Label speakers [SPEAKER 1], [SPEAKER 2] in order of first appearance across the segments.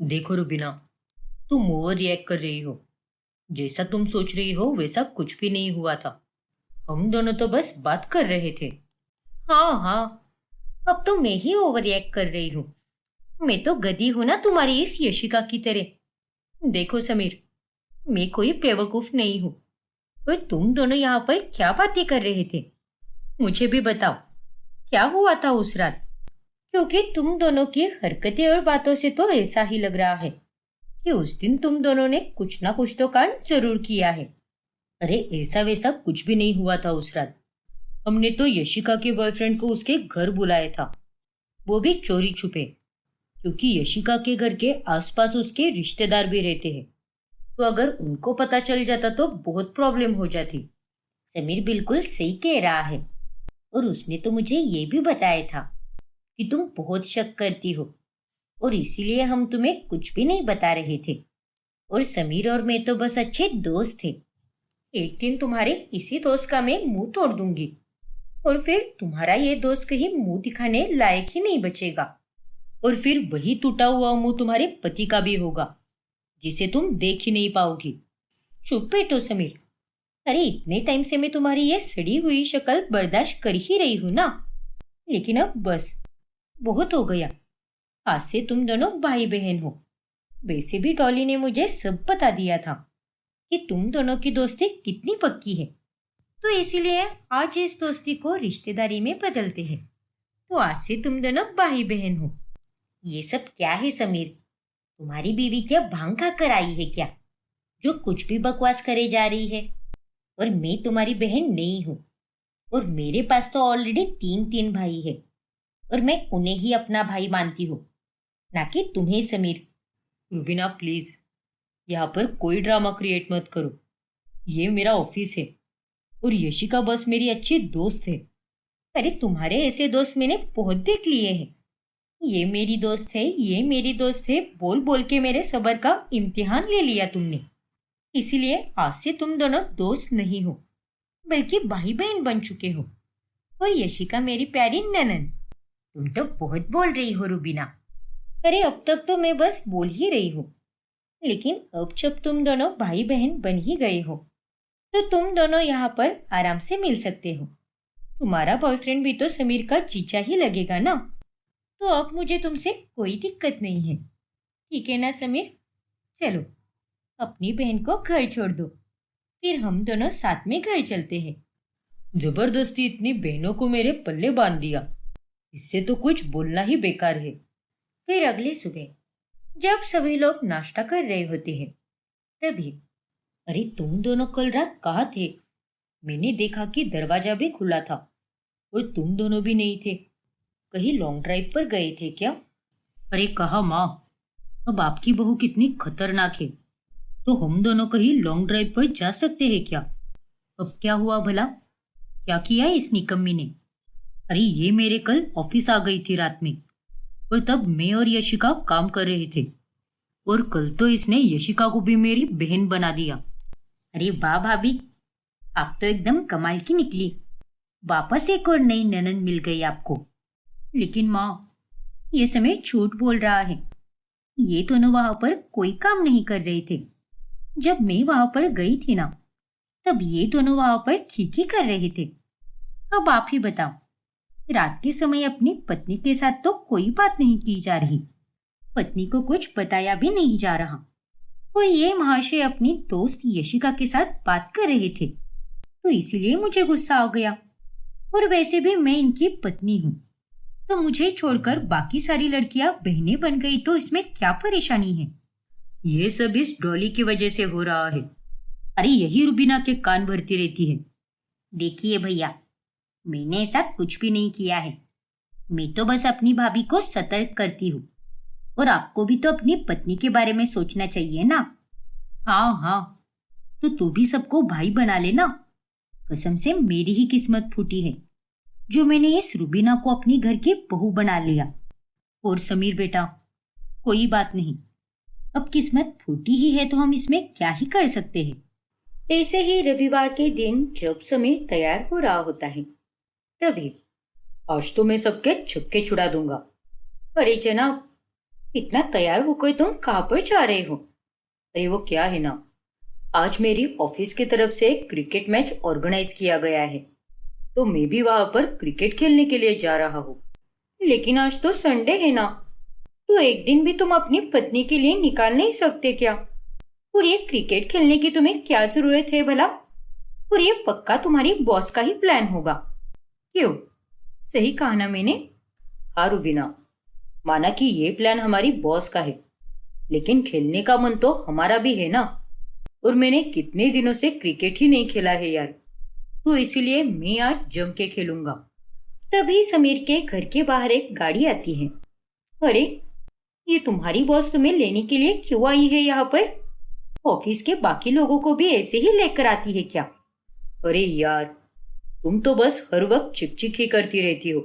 [SPEAKER 1] देखो रुबीना, तुम over react कर रही हो। जैसा तुम सोच रही हो वैसा कुछ भी नहीं हुआ था। हम दोनों तो बस बात कर रहे थे। हाँ हाँ, अब तो मैं ही ओवर रिएक्ट कर रही हूँ। मैं तो गधी हूं ना तुम्हारी इस यशिका की तरह। देखो समीर, मैं कोई बेवकूफ नहीं हूँ। और तुम दोनों यहाँ पर क्या बातें कर रहे थे? मुझे भी बताओ, क्या हुआ था उस रात? क्योंकि तुम दोनों की हरकतें और बातों से तो ऐसा ही लग रहा है कि उस दिन तुम दोनों ने कुछ ना कुछ तो कांड जरूर किया है। अरे ऐसा वैसा कुछ भी नहीं हुआ था उस रात। हमने तो यशिका के बॉयफ्रेंड को उसके घर बुलाया था, वो भी चोरी छुपे। क्योंकि यशिका के घर के आसपास उसके रिश्तेदार भी रहते हैं, तो अगर उनको पता चल जाता तो बहुत प्रॉब्लम हो जाती। समीर बिल्कुल सही कह रहा है। और उसने तो मुझे ये भी बताया था कि तुम बहुत शक करती हो, और इसीलिए हम तुम्हें कुछ भी नहीं बता रहे थे। और समीर और मैं तो बस अच्छे दोस्त थे। एक दिन तुम्हारे इसी दोस्त का मैं मुंह तोड़ दूंगी, और फिर तुम्हारा ये दोस्त कहीं मुंह दिखाने लायक ही नहीं बचेगा। और फिर वही टूटा हुआ मुंह तुम्हारे पति का भी होगा, जिसे तुम देख ही नहीं पाओगी। चुप बैठो समीर। अरे इतने टाइम से मैं तुम्हारी ये सड़ी हुई शक्ल बर्दाश्त कर ही रही हूं ना। लेकिन अब बस, बहुत हो गया। आज से तुम दोनों भाई बहन हो। वैसे भी डॉली ने मुझे सब बता दिया था कि तुम दोनों की दोस्ती कितनी पक्की है। तो इसीलिए आज इस दोस्ती को रिश्तेदारी में बदलते हैं। तो आज से तुम दोनों भाई बहन हो। ये सब क्या है समीर? तुम्हारी बीवी क्या भांग खा कर आई है क्या, जो कुछ भी बकवास करे जा रही है? और मैं तुम्हारी बहन नहीं हूँ। और मेरे पास तो ऑलरेडी तीन तीन भाई है, और मैं उन्हें ही अपना भाई मानती हूँ, ना कि तुम्हें समीर। रुबीना प्लीज, यहाँ पर कोई ड्रामा क्रिएट मत करो। ये मेरा ऑफिस है, और यशिका बस मेरी अच्छी दोस्त है। अरे तुम्हारे ऐसे दोस्त मैंने बहुत देख लिए हैं। ये मेरी दोस्त है, ये मेरी दोस्त है बोल बोल के मेरे सब्र का इम्तिहान ले लिया तुमने। इसीलिए आज से तुम दोनों दोस्त नहीं हो, बल्कि भाई बहन बन चुके हो। और यशिका मेरी प्यारी ननन। तुम तो बहुत बोल रही हो रुबीना। अरे अब तक तो मैं बस बोल ही रही हूँ, लेकिन अब जब तुम दोनों भाई बहन बन ही गए हो, तो तुम दोनों यहाँ पर आराम से मिल सकते हो। तुम्हारा बॉयफ्रेंड भी तो समीर का जीजा ही लगेगा ना। तो अब मुझे तुमसे कोई दिक्कत नहीं है। ठीक है ना समीर? चलो, अपनी बहन को घर छोड़ दो, फिर हम दोनों साथ में घर चलते हैं। जबरदस्ती इतनी बहनों को मेरे पल्ले बांध दिया, इससे तो कुछ बोलना ही बेकार है। फिर अगली सुबह जब सभी लोग नाश्ता कर रहे होते हैं, तभी, अरे तुम दोनों कल रात कहाँ थे? मैंने देखा कि दरवाजा भी खुला था, और तुम दोनों भी नहीं थे। कहीं लॉन्ग ड्राइव पर गए थे क्या? अरे कहा माँ, अब आपकी बहू कितनी खतरनाक है। तो हम दोनों कहीं लॉन्ग ड्राइव पर जा सकते हैं क्या? अब क्या हुआ भला? क्या किया इस निकम्मी ने? अरे ये मेरे कल ऑफिस आ गई थी रात में, और तब मैं और यशिका काम कर रहे थे, और कल तो इसने यशिका को भी मेरी बहन बना दिया। अरे वाह भाभी, आप तो एकदम कमाल की निकली। वापस एक और नई ननद मिल गई आपको। लेकिन माँ, ये समय झूठ बोल रहा है। ये दोनों वहां पर कोई काम नहीं कर रहे थे। जब मैं वहां पर गई थी ना, तब ये दोनों वहां पर खींची कर रहे थे। अब आप ही बताओ, रात के समय अपनी पत्नी के साथ तो कोई बात नहीं की जा रही, पत्नी को कुछ बताया भी नहीं जा रहा, और ये महाशय अपनी दोस्त यशिका के साथ बात कर रहे थे। तो इसीलिए मुझे गुस्सा आ गया। और वैसे भी मैं इनकी पत्नी हूँ, तो मुझे छोड़कर बाकी सारी लड़कियां बहनें बन गई तो इसमें क्या परेशानी है? ये सब इस डॉली की वजह से हो रहा है। अरे यही रुबीना के कान भरती रहती है। देखिए भैया, मैंने ऐसा कुछ भी नहीं किया है। मैं तो बस अपनी भाभी को सतर्क करती हूँ, और आपको भी तो अपनी पत्नी के बारे में सोचना चाहिए ना। हाँ हाँ, तो तू भी सबको भाई बना लेना। कसम से मेरी ही किस्मत फूटी है, जो मैंने इस रुबीना को अपनी घर की बहू बना लिया। और समीर बेटा, कोई बात नहीं, अब किस्मत फूटी ही है तो हम इसमें क्या ही कर सकते हैं। ऐसे ही रविवार के दिन जब समीर तैयार हो रहा होता है, तभी, आज तो मैं सबके छक्के छुड़ा दूंगा। अरे जनाब, इतना तैयार होकर तुम कहाँ पर जा रहे हो? अरे वो क्या है ना, आज मेरी ऑफिस की तरफ से एक क्रिकेट मैच ऑर्गेनाइज किया गया है, तो मैं भी वहां पर क्रिकेट खेलने के लिए जा रहा हूँ। लेकिन आज तो संडे है ना, तो एक दिन भी तुम अपनी पत्नी के लिए निकाल नहीं सकते क्या? और ये क्रिकेट खेलने की तुम्हें क्या जरूरत है भला? और ये पक्का तुम्हारी बॉस का ही प्लान होगा। क्यों? सही कहा ना मैंने? हाँ रुबीना, माना कि ये प्लान हमारी बॉस का है, लेकिन खेलने का मन तो हमारा भी है ना। और मैंने कितने दिनों से क्रिकेट ही नहीं खेला है यार, तो इसीलिए मैं आज जम के खेलूंगा। तभी समीर के घर के बाहर एक गाड़ी आती है। अरे, ये तुम्हारी बॉस तुम्हें लेने के लिए क्यों आई है यहाँ पर? ऑफिस के बाकी लोगों को भी ऐसे ही लेकर आती है क्या? अरे यार, तुम तो बस हर वक्त चिक ही करती रहती हो।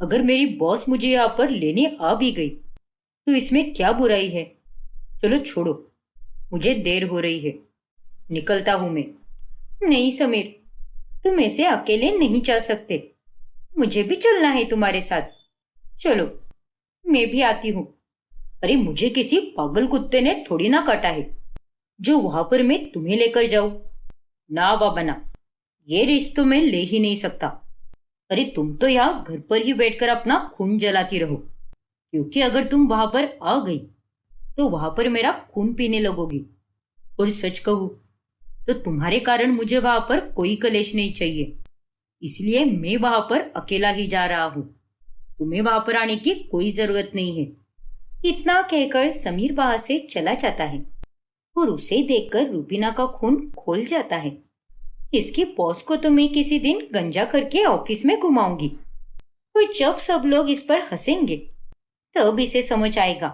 [SPEAKER 1] अगर मेरी बॉस मुझे यहाँ पर लेने आ भी गई तो इसमें क्या बुराई है? चलो छोड़ो, मुझे देर हो रही है, निकलता हूं मैं। नहीं समीर, तुम ऐसे अकेले नहीं जा सकते, मुझे भी चलना है तुम्हारे साथ। चलो, मैं भी आती हूँ। अरे मुझे किसी पागल कुत्ते ने थोड़ी ना काटा है जो वहां पर मैं तुम्हें लेकर जाऊं। ना बाबा ना, ये रिस्क तो मैं ले ही नहीं सकता। अरे तुम तो यहाँ घर पर ही बैठकर अपना खून जलाती रहो, क्योंकि अगर तुम वहां पर आ गई तो वहां पर मेरा खून पीने लगोगी। और सच कहूं तो तुम्हारे कारण मुझे वहां पर कोई कलेश नहीं चाहिए, इसलिए मैं वहां पर अकेला ही जा रहा हूं। तुम्हें वहां पर आने की कोई जरूरत नहीं है। इतना कहकर समीर वहां से चला जाता है और उसे देखकर रूबीना का खून खोल जाता है। इसकी बॉस को तो मैं किसी दिन गंजा करके ऑफिस में घुमाऊंगी, और जब सब लोग इस पर हंसेंगे तब इसे समझ आएगा,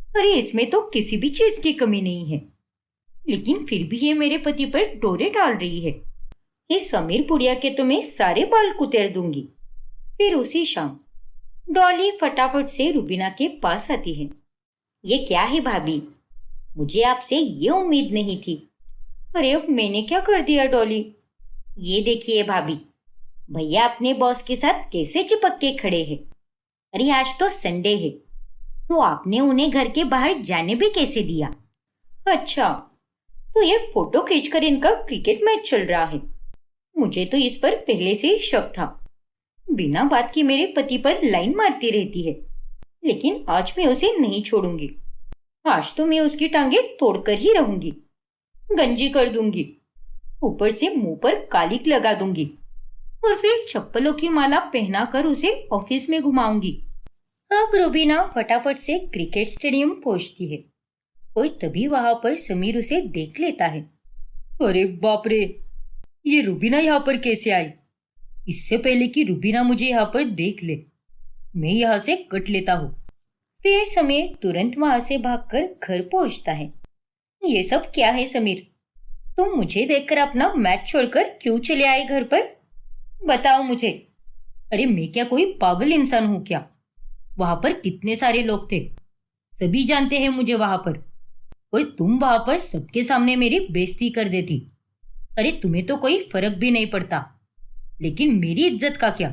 [SPEAKER 1] अरे इसमें तो किसी भी चीज की कमी नहीं है। लेकिन फिर भी ये मेरे पति पर डोरे डाल रही है। इस समीर पुड़िया के तो मैं सारे बाल कुतेर दूंगी। फिर उसी शाम डॉली फटाफट से रूबीना के पास आती है। ये क्या है भाभी, मुझे आपसे ये उम्मीद नहीं थी। अरे अब मैंने क्या कर दिया डॉली? ये देखिए भाभी, भैया अपने बॉस के साथ कैसे चिपक के खड़े हैं। अरे आज तो संडे है, तो आपने उन्हें घर के बाहर जाने भी कैसे दिया? अच्छा, तो ये फोटो खींचकर इनका क्रिकेट मैच चल रहा है। मुझे तो इस पर पहले से ही शक था। बिना बात की मेरे पति पर लाइन मारती रहती है, लेकिन आज मैं उसे नहीं छोड़ूंगी। आज तो मैं उसकी टांगे तोड़कर ही रहूंगी, गंजी कर दूंगी, ऊपर से मुंह पर कालिक लगा दूंगी, और फिर चप्पलों की माला पहनाकर उसे ऑफिस में घुमाऊंगी। अब रूबीना फटाफट से क्रिकेट स्टेडियम पहुंचती है और तभी वहां पर समीर उसे देख लेता है। अरे बाप रे, ये रूबीना यहाँ पर कैसे आई? इससे पहले कि रूबीना मुझे यहाँ पर देख ले, मैं यहाँ से कट लेता हूँ। फिर समीर तुरंत वहां से भागकर घर पहुंचता है। ये सब क्या है समीर? तुम मुझे देखकर अपना मैच छोड़कर क्यों चले आए घर पर? बताओ मुझे। अरे मैं क्या कोई पागल इंसान हूं क्या? वहां पर कितने सारे लोग थे, सभी जानते हैं मुझे वहां पर, और तुम वहां पर सबके सामने मेरी बेइज्जती कर देती। अरे तुम्हें तो कोई फर्क भी नहीं पड़ता, लेकिन मेरी इज्जत का क्या?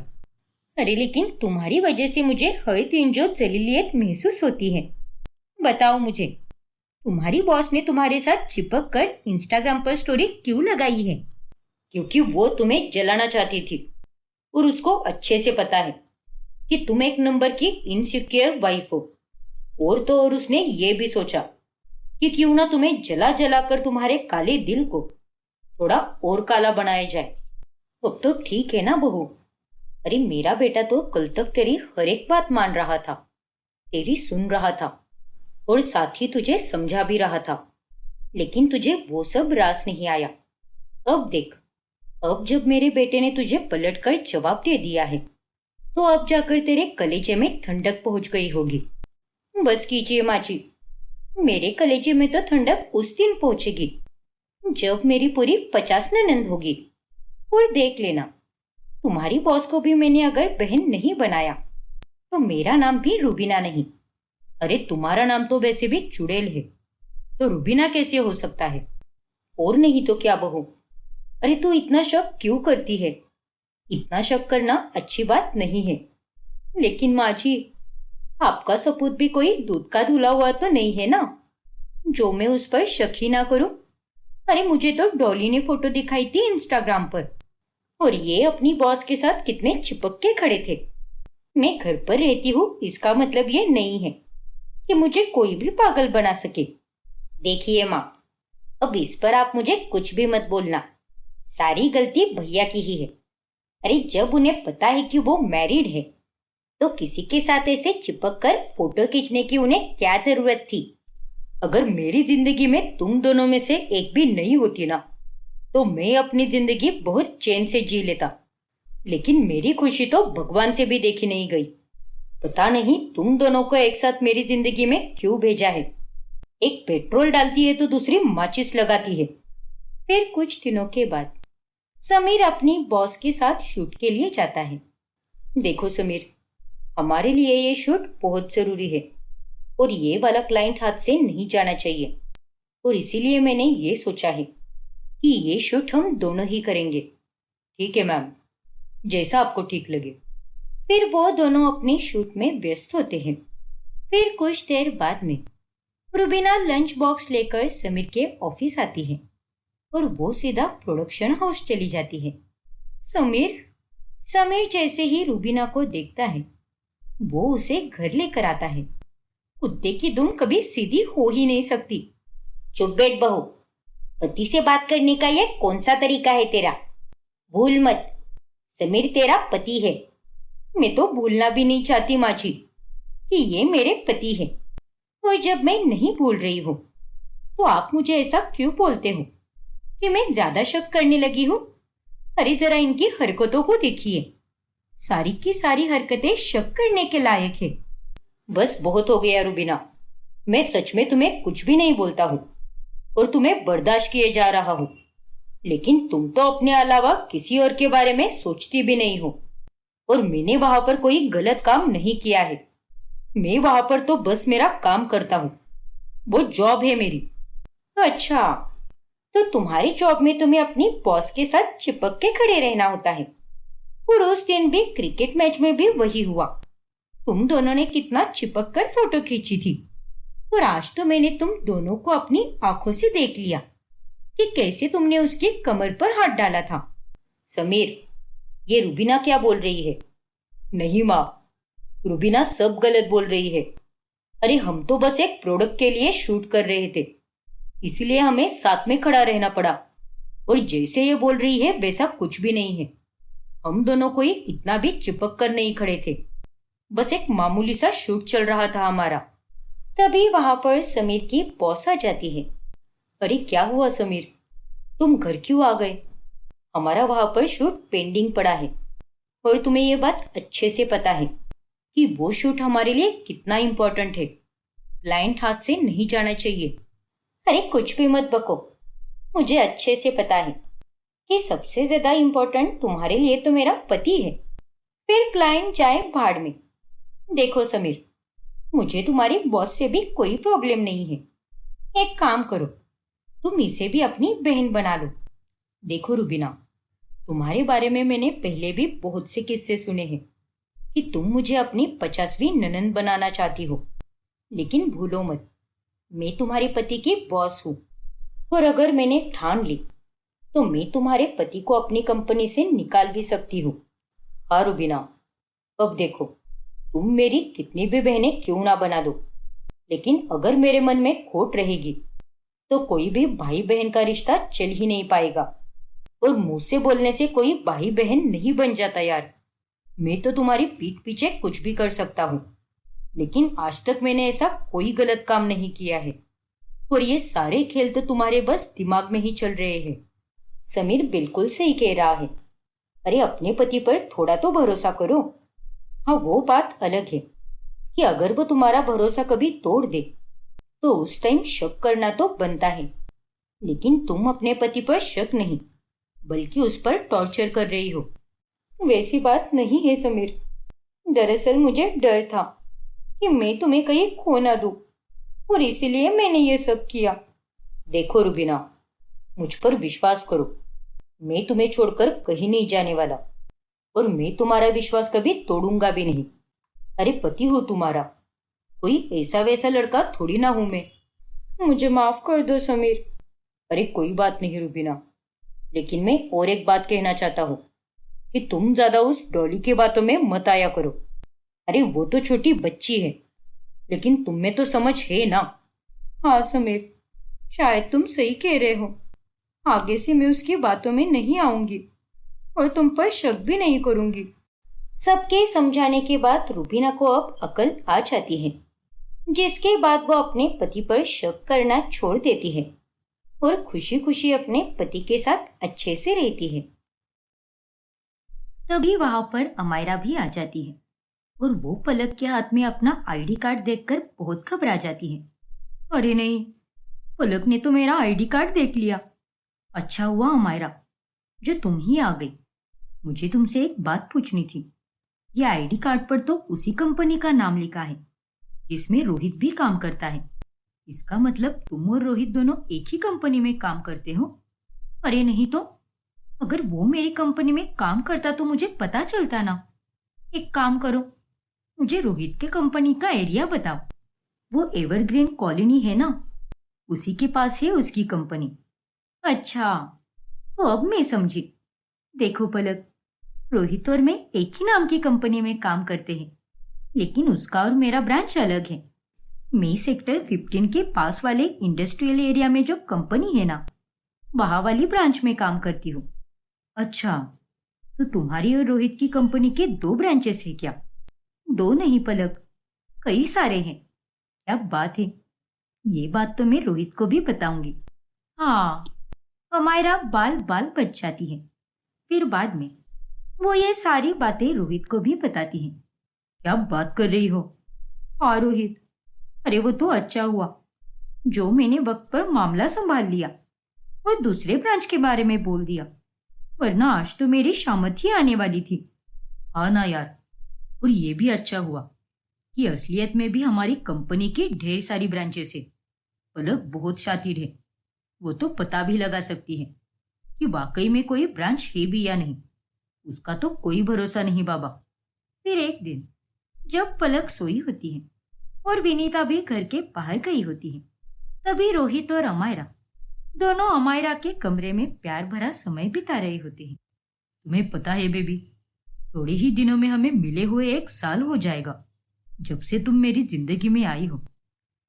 [SPEAKER 1] अरे लेकिन तुम्हारी वजह से मुझे हर दिन जो जलीलियत महसूस होती है। बताओ मुझे, तुम्हारी बॉस ने तुम्हारे साथ चिपक कर इंस्टाग्राम पर स्टोरी क्यों लगाई है? क्योंकि वो तुम्हें जलाना चाहती थी, और उसको अच्छे से पता है कि तुम एक नंबर की इनसिक्योर वाइफ हो। और तो और उसने ये भी सोचा कि क्यों ना तुम्हें जला जला कर तुम्हारे काले दिल को थोड़ा और काला बनाया जाए। अब तो ठीक है ना बहू? अरे मेरा बेटा तो कल तक तेरी हर एक बात मान रहा था, तेरी सुन रहा था, और साथ ही तुझे समझा भी रहा था, लेकिन तुझे वो सब रास नहीं आया। अब देख, अब जब मेरे बेटे ने तुझे पलटकर जवाब दे दिया है, तो अब जाकर तेरे कलेजे में ठंडक पहुंच गई होगी। बस कीजिए माँ जी, मेरे कलेजे में तो ठंडक उस दिन पहुंचेगी जब मेरी पूरी 50 ननंद होगी। और देख लेना, तुम्हारी बॉस को भी मैंने अगर बहन नहीं बनाया तो मेरा नाम भी रूबीना नहीं। अरे तुम्हारा नाम तो वैसे भी चुड़ैल है, तो रूबीना कैसे हो सकता है? और नहीं तो क्या बहू? अरे तू इतना शक क्यों करती है? इतना शक करना अच्छी बात नहीं है। लेकिन माँ जी, आपका सपूत भी कोई दूध का धुला हुआ तो नहीं है ना, जो मैं उस पर शक ही ना करूं। अरे मुझे तो डॉली ने फोटो दिखाई थी इंस्टाग्राम पर, और ये अपनी बॉस के साथ कितने चिपक के खड़े थे। मैं घर पर रहती हूँ, इसका मतलब ये नहीं है कि मुझे कोई भी पागल बना सके। देखिए माँ, अब इस पर आप मुझे कुछ भी मत बोलना। सारी गलती भैया की ही है। अरे जब उन्हें पता है कि वो मैरिड है, तो किसी के साथ ऐसे चिपक कर फोटो खींचने की उन्हें क्या जरूरत थी। अगर मेरी जिंदगी में तुम दोनों में से एक भी नहीं होती ना, तो मैं अपनी जिंदगी बहुत चैन से जी लेता। लेकिन मेरी खुशी तो भगवान से भी देखी नहीं गई। पता नहीं तुम दोनों को एक साथ मेरी जिंदगी में क्यों भेजा है। एक पेट्रोल डालती है तो दूसरी माचिस लगाती है। फिर कुछ दिनों के बाद समीर अपनी बॉस के साथ शूट के लिए जाता है। देखो समीर, हमारे लिए ये शूट बहुत जरूरी है, और ये वाला क्लाइंट हाथ से नहीं जाना चाहिए। और इसीलिए मैंने ये सोचा है कि ये शूट हम दोनों ही करेंगे। ठीक है मैम, जैसा आपको ठीक लगे। फिर वो दोनों अपने शूट में व्यस्त होते हैं। फिर कुछ देर बाद में रुबीना लंच बॉक्स लेकर समीर के ऑफिस आती है, और वो सीधा प्रोडक्शन हाउस चली जाती है। समीर समीर जैसे ही रुबीना को देखता है, वो उसे घर लेकर आता है। कुत्ते की दुम कभी सीधी हो ही नहीं सकती। चुप बैठ बहू, पति से बात करने का ये कौन सा तरीका है तेरा? भूल मत, समीर तेरा पति है। मैं तो भूलना भी नहीं चाहती माँ जी कि ये मेरे पति है। और जब मैं नहीं भूल रही हूँ, तो आप मुझे ऐसा क्यों बोलते हो कि मैं ज्यादा शक करने लगी हूँ? अरे जरा इनकी हरकतों को देखिए, सारी की सारी हरकतें शक करने के लायक है। बस बहुत हो गया रुबीना, मैं सच में तुम्हें कुछ भी नहीं बोलता हूँ और तुम्हें बर्दाश्त किए जा रहा हूँ। लेकिन तुम तो अपने अलावा किसी और के बारे में सोचती भी नहीं हो, और मैंने वहां पर कोई गलत काम नहीं किया है। मैं वहां पर तो बस मेरा काम करता हूँ, वो जॉब है मेरी। अच्छा, तो तुम्हारी जॉब में तुम्हें अपनी बॉस के साथ चिपक के खड़े रहना होता है। और उस दिन भी क्रिकेट मैच में भी वही हुआ। तुम दोनों ने कितना चिपक कर फोटो खींची थी, और आज तो मैंने तुम दोनों को अपनी आंखों से देख लिया कि कैसे तुमने उसकी कमर पर हाथ डाला था। समीर, ये रुबीना क्या बोल रही है? नहीं माँ, रुबीना सब गलत बोल रही है। अरे हम तो बस एक प्रोडक्ट के लिए शूट कर रहे थे, इसलिए हमें साथ में खड़ा रहना पड़ा। और जैसे ये बोल रही है वैसा कुछ भी नहीं है। हम दोनों कोई इतना भी चिपक कर नहीं खड़े थे, बस एक मामूली सा शूट चल रहा था हमारा। तभी वहां पर समीर की बॉस आ जाती है। अरे क्या हुआ समीर, तुम घर क्यों आ गए? हमारा वहां पर शूट पेंडिंग पड़ा है, और तुम्हें ये बात अच्छे से पता है कि वो शूट हमारे लिए कितना इम्पोर्टेंट है। क्लाइंट हाथ से नहीं जाना चाहिए। अरे कुछ भी मत बको, मुझे अच्छे से पता है कि सबसे ज्यादा इम्पोर्टेंट तुम्हारे लिए तो मेरा पति है। फिर क्लाइंट जाए भाड़ में। देखो समीर, मुझे तुम्हारी बॉस से भी कोई प्रॉब्लम नहीं है। एक काम करो, तुम इसे भी अपनी बहन बना लो। देखो रुबीना, तुम्हारे बारे में मैंने पहले भी बहुत से किस्से सुने हैं कि तुम मुझे अपनी 50वीं ननंद बनाना चाहती हो। लेकिन भूलो मत, मैं तुम्हारे पति की बॉस हूँ, और अगर मैंने ठान ली तो मैं तुम्हारे पति को अपनी कंपनी से निकाल भी सकती हूँ। हाँ रुबीना, अब देखो, तुम मेरी कितनी भी बहनें क्यों ना बना दो, लेकिन अगर मेरे मन में खोट रहेगी तो कोई भी भाई बहन का रिश्ता चल ही नहीं पाएगा। और मुंह से बोलने से कोई भाई बहन नहीं बन जाता यार। मैं तो तुम्हारी पीठ पीछे कुछ भी कर सकता हूँ, लेकिन आज तक मैंने ऐसा कोई गलत काम नहीं किया है। और ये सारे खेल तो तुम्हारे बस दिमाग में ही चल रहे हैं। समीर बिल्कुल सही कह रहा है। अरे अपने पति पर थोड़ा तो भरोसा करो। हाँ, वो बात अलग है कि अगर वो तुम्हारा भरोसा कभी तोड़ दे तो उस टाइम शक करना तो बनता है। लेकिन तुम अपने पति पर शक नहीं, बल्कि उस पर टॉर्चर कर रही हो। वैसी बात नहीं है समीर। दरअसल मुझे डर था कि मैं तुम्हें कहीं खो ना दूं, और इसीलिए मैंने ये सब किया। देखो रुबीना, मुझ पर विश्वास करो, मैं तुम्हें छोड़कर कहीं नहीं जाने वाला, और मैं तुम्हारा विश्वास कभी तोड़ूंगा भी नहीं। अरे पति हो तुम्हारा, कोई ऐसा वैसा लड़का थोड़ी ना हूं मैं। मुझे माफ कर दो समीर। अरे कोई बात नहीं रुबीना, लेकिन मैं और एक बात कहना चाहता हूँ कि तुम ज्यादा उस डॉली की बातों में मत आया करो। अरे वो तो छोटी बच्ची है, लेकिन तुम में तो समझ है ना। हाँ समीर, शायद तुम सही कह रहे हो। आगे से मैं उसकी बातों में नहीं आऊंगी और तुम पर शक भी नहीं करूंगी। सबके समझाने के बाद रुबीना को अब अकल आ जाती है, जिसके बाद वो अपने पति पर शक करना छोड़ देती है और खुशी खुशी अपने पति के साथ अच्छे से रहती है। तभी वहां पर अमायरा भी आ जाती है और वो पलक के हाथ में अपना आईडी कार्ड देखकर बहुत घबरा जाती है। अरे नहीं, पलक ने तो मेरा आईडी कार्ड देख लिया। अच्छा हुआ अमायरा जो तुम ही आ गई। मुझे तुमसे एक बात पूछनी थी। ये आईडी कार्ड पर तो उसी कंपनी का नाम लिखा है जिसमें रोहित भी काम करता है। इसका मतलब तुम और रोहित दोनों एक ही कंपनी में काम करते हो? अरे नहीं तो, अगर वो मेरी कंपनी में काम करता तो मुझे पता चलता ना। एक काम करो, मुझे रोहित के कंपनी का एरिया बताओ। वो एवरग्रीन कॉलोनी है ना, उसी के पास है उसकी कंपनी। अच्छा, तो अब मैं समझी। देखो पलक, रोहित और मैं एक ही नाम की कंपनी में काम करते हैं, लेकिन उसका और मेरा ब्रांच अलग है। मैं सेक्टर 15 के पास वाले इंडस्ट्रियल एरिया में जो कंपनी है ना, वहां वाली ब्रांच में काम करती हूँ। अच्छा, तो तुम्हारी और रोहित की कंपनी के 2 ब्रांचेस है क्या? 2 नहीं पलक, कई सारे हैं। क्या बात है, ये बात तो मैं रोहित को भी बताऊंगी। हाँ, हमारा बाल बाल बच जाती है। फिर बाद में वो ये सारी बातें रोहित को भी बताती हैं। क्या बात कर रही हो? हाँ रोहित, अरे वो तो अच्छा हुआ जो मैंने वक्त पर मामला संभाल लिया और दूसरे ब्रांच के बारे में बोल दिया, वरना आज तो मेरी शामत ही आने वाली थी। हाँ ना यार, और ये भी अच्छा हुआ कि असलियत में भी हमारी कंपनी की ढेर सारी ब्रांचेस है। पलक बहुत शातिर है, वो तो पता भी लगा सकती है कि वाकई में कोई ब्रांच है भी या नहीं। उसका तो कोई भरोसा नहीं बाबा। फिर एक दिन जब पलक सोई होती है और विनीता भी घर के बाहर गई होती है, तभी रोहित और अमायरा दोनों अमायरा के कमरे में प्यार भरा समय बिता रहे होते हैं। तुम्हें पता है बेबी, थोड़े ही दिनों में हमें मिले हुए 1 साल हो जाएगा। जब से तुम मेरी जिंदगी में आई हो,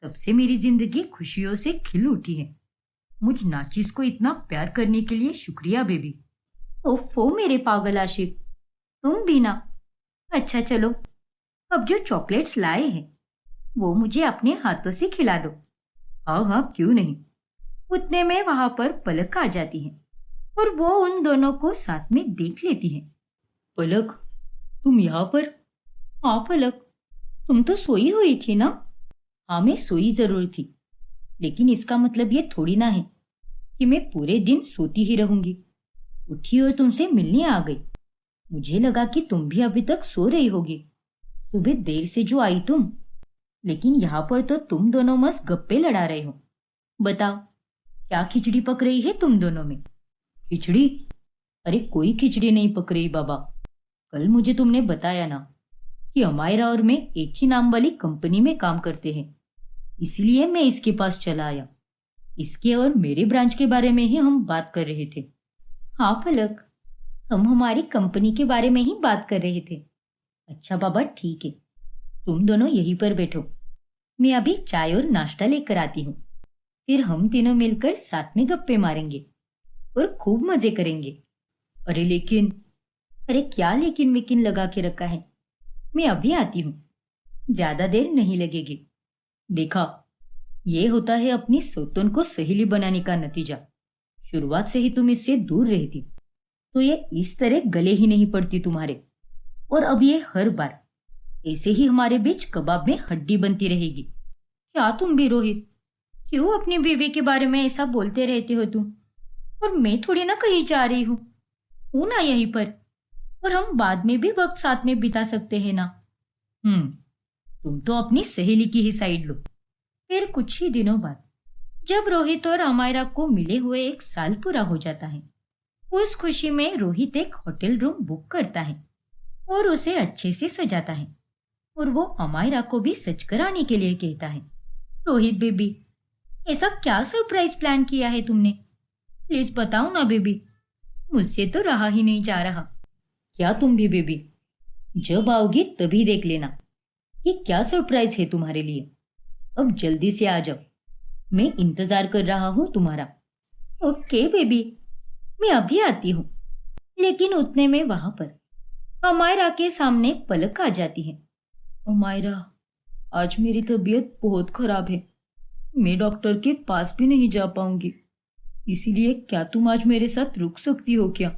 [SPEAKER 1] तब से मेरी जिंदगी खुशियों से खिल उठी है। मुझ नाचिस को इतना प्यार करने के लिए शुक्रिया बेबी। ओफो मेरे पागल आशिक, तुम भी ना। अच्छा चलो, अब जो चॉकलेट्स लाए हैं वो मुझे अपने हाथों से खिला दो। हाँ हाँ क्यों नहीं। उतने में वहां पर पलक आ जाती है और वो उन दोनों को साथ में देख लेती है। पलक, तुम यहाँ पर? हाँ पलक, तुम तो सोई हुई थी ना? हाँ मैं सोई जरूर थी, लेकिन इसका मतलब ये थोड़ी ना है कि मैं पूरे दिन सोती ही रहूंगी। उठी और तुमसे मिलने आ गई। मुझे लगा कि तुम भी अभी तक सो रही होगी। सुबह देर से जो आई तुम, लेकिन यहाँ पर तो तुम दोनों मस्त गप्पे लड़ा रहे हो। बताओ, क्या खिचड़ी पक रही है तुम दोनों में? खिचड़ी? अरे कोई खिचड़ी नहीं पक रही बाबा। कल मुझे तुमने बताया ना कि अमायरा और मैं एक ही नाम वाली कंपनी में काम करते हैं, इसलिए मैं इसके पास चला आया। इसके और मेरे ब्रांच के बारे में ही हम बात कर रहे थे। हाँ पलक, हम हमारी कंपनी के बारे में ही बात कर रहे थे। अच्छा बाबा ठीक है, तुम दोनों यहीं पर बैठो, मैं अभी चाय और नाश्ता लेकर आती हूँ। फिर हम तीनों मिलकर साथ में गप्पे मारेंगे और खूब मजे करेंगे। अरे लेकिन, अरे क्या लेकिन वेकिन लगा के रखा है, मैं अभी आती हूँ, ज्यादा देर नहीं लगेगी। देखा, ये होता है अपनी सौतन को सहेली बनाने का नतीजा। शुरुआत से ही तुम इससे दूर रहती तो ये इस तरह गले ही नहीं पड़ती तुम्हारे, और अब ये हर बार ऐसे ही हमारे बीच कबाब में हड्डी बनती रहेगी। क्या तुम भी रोहित, क्यों अपनी बीवी के बारे में ऐसा बोलते रहते हो तुम? और मैं थोड़ी ना कहीं जा रही हूँ ना यहीं पर, और हम बाद में भी वक्त साथ में बिता सकते हैं ना। तुम तो अपनी सहेली की ही साइड लो। फिर कुछ ही दिनों बाद जब रोहित और अमायरा को मिले हुए 1 साल पूरा हो जाता है, उस खुशी में रोहित एक होटल रूम बुक करता है और उसे अच्छे से सजाता है। और वो अमायरा को भी सच कराने के लिए कहता है, रोहित बेबी, ऐसा क्या सरप्राइज प्लान किया है तुमने? प्लीज बताओ ना बेबी, मुझसे तो रहा ही नहीं जा रहा। क्या तुम भी बेबी? जब आओगी तभी देख लेना। ये क्या सरप्राइज है तुम्हारे लिए? अब जल्दी से आ जाओ, मैं इंतजार कर रहा हूँ तुम्हारा। ओके बेबी, मैं अभी आती हूँ। लेकिन उतने में वहां पर अमायरा के सामने पलक आ जाती है। अमायरा, आज मेरी तबीयत बहुत खराब है, मैं डॉक्टर के पास भी नहीं जा पाऊंगी, इसीलिए क्या तुम आज मेरे साथ रुक सकती हो क्या?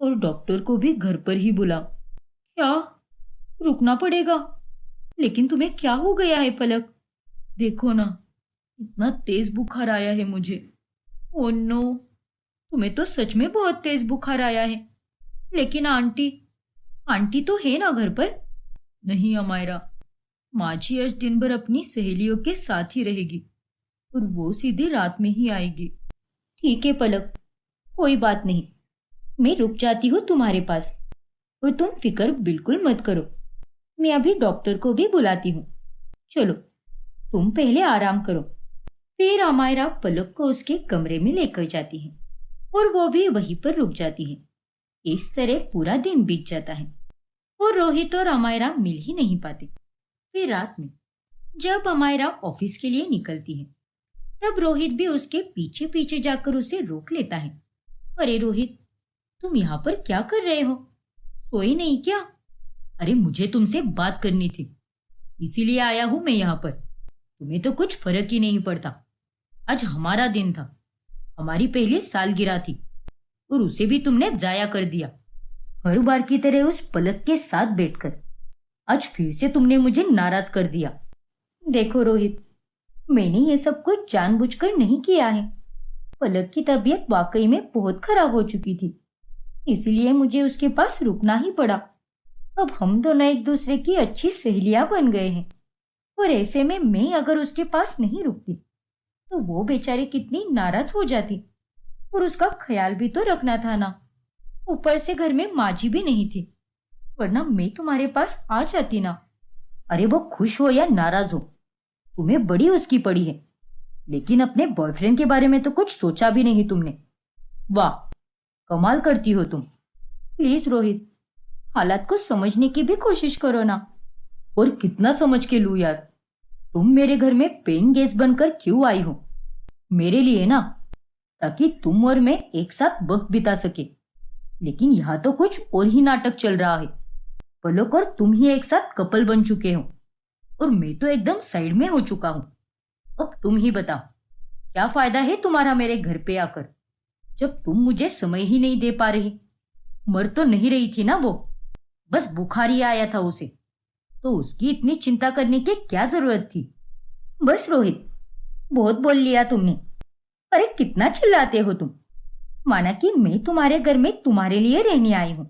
[SPEAKER 1] और डॉक्टर को भी घर पर ही बुलाओ। क्या? रुकना पड़ेगा? लेकिन तुम्हें क्या हो गया है पलक? देखो ना, इतना तेज बुखार आया है मुझे। ओह नो, तुम्हें तो सच में बहुत तेज बुखार आया है। लेकिन आंटी, आंटी तो है ना घर पर? नहीं अमायरा, माँ जी आज दिन भर अपनी सहेलियों के साथ ही रहेगी और वो सीधे रात में ही आएगी। ठीक है पलक, कोई बात नहीं, मैं रुक जाती हूँ तुम्हारे पास और तुम फिक्र बिल्कुल मत करो। मैं अभी डॉक्टर को भी बुलाती हूँ। चलो, तुम पहले आराम करो। फिर अमायरा पलक को उसके कमरे में लेकर जाती है और वो भी वहीं पर रुक जाती है। इस तरह पूरा दिन बीत जाता है और रोहित और अमायरा मिल ही नहीं पाते। फिर रात में जब अमायरा ऑफिस के लिए निकलती है, तब रोहित भी उसके पीछे पीछे जाकर उसे रोक लेता है। अरे रोहित, तुम यहाँ पर क्या कर रहे हो? सोए नहीं क्या? अरे मुझे तुमसे बात करनी थी, इसीलिए आया हूं मैं यहाँ पर। तुम्हें तो कुछ फर्क ही नहीं पड़ता। आज हमारा दिन था, हमारी पहली सालगिरह थी और उसे भी तुमने जाया कर दिया। हर बार की तरह उस पलक के साथ बैठकर आज फिर से तुमने मुझे नाराज कर दिया। देखो रोहित, मैंने ये सब कुछ जानबूझकर नहीं किया है। पलक की तबीयत वाकई में बहुत खराब हो चुकी थी, इसीलिए मुझे उसके पास रुकना ही पड़ा। अब हम दोनों एक दूसरे की अच्छी सहेलियां बन गए हैं और ऐसे में मैं अगर उसके पास नहीं रुकती तो वो बेचारी कितनी नाराज हो जाती और उसका ख्याल भी तो रखना था ना। ऊपर से घर में माँ जी भी नहीं थी, वरना मैं तुम्हारे पास आ जाती ना। अरे वो खुश हो या नाराज हो, तुम्हें बड़ी उसकी पड़ी है, लेकिन अपने बॉयफ्रेंड के बारे में तो कुछ सोचा भी नहीं तुमने। वाह, कमाल करती हो तुम। प्लीज रोहित, हालात को समझने की भी कोशिश करो ना। और कितना समझ के लूं यार? तुम मेरे घर में पेइंग गेस्ट बनकर क्यों आई हो? मेरे लिए ना, ताकि तुम और मैं एक साथ वक्त बिता सके। लेकिन यहाँ तो कुछ और ही नाटक चल रहा है। पलक और तुम ही एक साथ कपल बन चुके हो और मैं तो एकदम साइड में हो चुका हूं। अब तुम ही बताओ, क्या फायदा है तुम्हारा मेरे घर पे आकर, जब तुम मुझे समय ही नहीं दे पा रही? मर तो नहीं रही थी ना वो, बस बुखार ही आया था उसे, तो उसकी इतनी चिंता करने की क्या जरूरत थी? बस रोहित, बहुत बोल लिया तुमने। अरे कितना चिल्लाते हो तुम? माना कि मैं तुम्हारे घर में तुम्हारे लिए रहने आई हूं,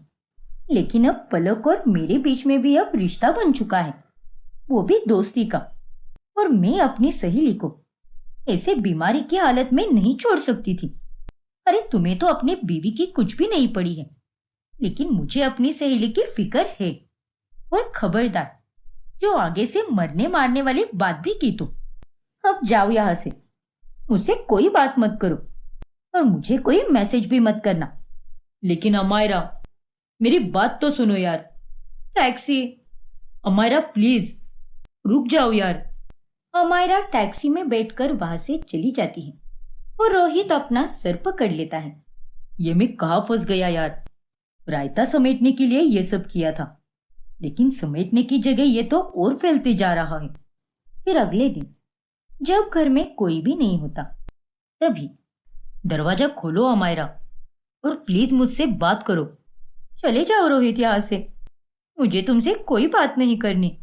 [SPEAKER 1] लेकिन अब पलक और मेरे बीच में भी अब रिश्ता बन चुका है, वो भी दोस्ती का। और मैं अपनी सहेली को ऐसे बीमारी की हालत में नहीं छोड़ सकती थी। अरे तुम्हें तो अपनी बीवी की कुछ भी नहीं पड़ी है, लेकिन मुझे अपनी सहेली की फिक्र है। और खबरदार, जो आगे से मरने मारने वाली बात भी की तो अब जाओ यहां से। मुझसे कोई बात मत करो और मुझे कोई मैसेज भी मत करना। लेकिन अमायरा, मेरी बात तो सुनो यार। टैक्सी! अमायरा प्लीज रुक जाओ यार। अमायरा टैक्सी में बैठकर वहां से चली जाती है और रोहित अपना सर पकड़ लेता है। ये मैं कहाँ फंस गया यार? रायता समेटने के लिए ये सब किया था, लेकिन समेटने की जगह ये तो और फैलते जा रहा है। फिर अगले दिन जब घर में कोई भी नहीं होता, तभी दरवाजा खोलो अमायरा और प्लीज मुझसे बात करो। चले जाओ रोहित यहां से, मुझे तुमसे कोई बात नहीं करनी।